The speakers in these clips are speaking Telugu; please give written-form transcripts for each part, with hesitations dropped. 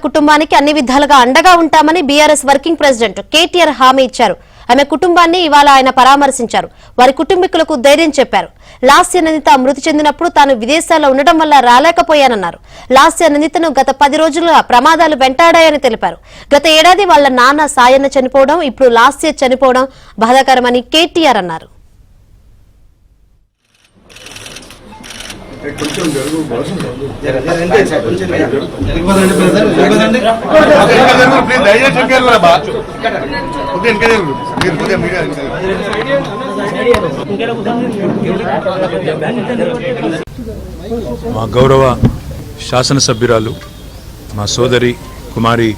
కుటుంబానికి అన్ని విధాలుగా అండగా ఉంటామని బీఆర్ఎస్ వర్కింగ్ ప్రెసిడెంట్ కేటీఆర్ హామీ ఇచ్చారు. ఆమె కుటుంబాన్ని ఇవాళ ఆయన పరామర్శించారు. వారి కుటుంబీకులకు ధైర్యం చెప్పారు. లాస్య నందిత మృతి చెందినప్పుడు తాను విదేశాల్లో ఉండడం వల్ల రాలేకపోయానన్నారు. లాస్య నందితను గత 10 రోజులుగా ప్రమాదాలు వెంటాడాయని తెలిపారు. గత ఏడాది వాళ్ల నాన్న సాయన్న చనిపోవడం, ఇప్పుడు లాస్య చనిపోవడం బాధాకరమని కేటీఆర్ అన్నారు. మా గౌరవ శాసనసభ్యురాలు మా సోదరి కుమారి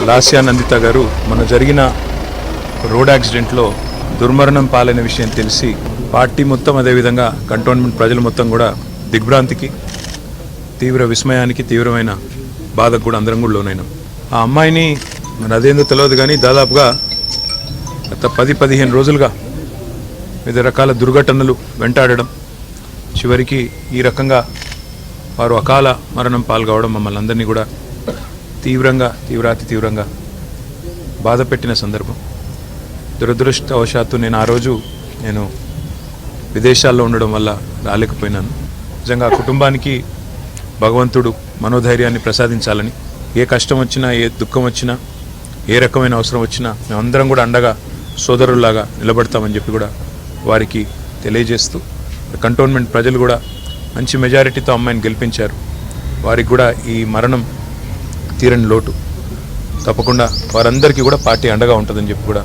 లాస్యా నందిత గారు మొన్న జరిగిన రోడ్ యాక్సిడెంట్లో దుర్మరణం పాలైన విషయం తెలిసి పార్టీ మొత్తం, అదేవిధంగా కంటోన్మెంట్ ప్రజలు మొత్తం కూడా దిగ్భ్రాంతికి, తీవ్ర విస్మయానికి, తీవ్రమైన బాధకు కూడా అందరం కూడా లోనైనాం. ఆ అమ్మాయిని మరి అదేందో తెలియదు కానీ దాదాపుగా గత 10-15 రోజులుగా వివిధ రకాల దుర్ఘటనలు వెంటాడడం, చివరికి ఈ రకంగా వారు అకాల మరణం పాల్గొవడం మమ్మల్ని అందరినీ కూడా తీవ్రంగా బాధ పెట్టిన సందర్భం. దురదృష్టవశాత్తు ఆ రోజు నేను విదేశాల్లో ఉండడం వల్ల రాలేకపోయినాను. నిజంగా ఆ కుటుంబానికి భగవంతుడు మనోధైర్యాన్ని ప్రసాదించాలని, ఏ కష్టం వచ్చినా, ఏ దుఃఖం వచ్చినా, ఏ రకమైన అవసరం వచ్చినా మేమందరం కూడా అండగా సోదరుల్లాగా నిలబడతామని చెప్పి కూడా వారికి తెలియజేస్తూ, కంటోన్మెంట్ ప్రజలు కూడా మంచి మెజారిటీతో అమ్మాయిని గెలిపించారు. వారికి కూడా ఈ మరణం తీరని లోటు. తప్పకుండా వారందరికీ కూడా పార్టీ అండగా ఉంటుందని చెప్పి కూడా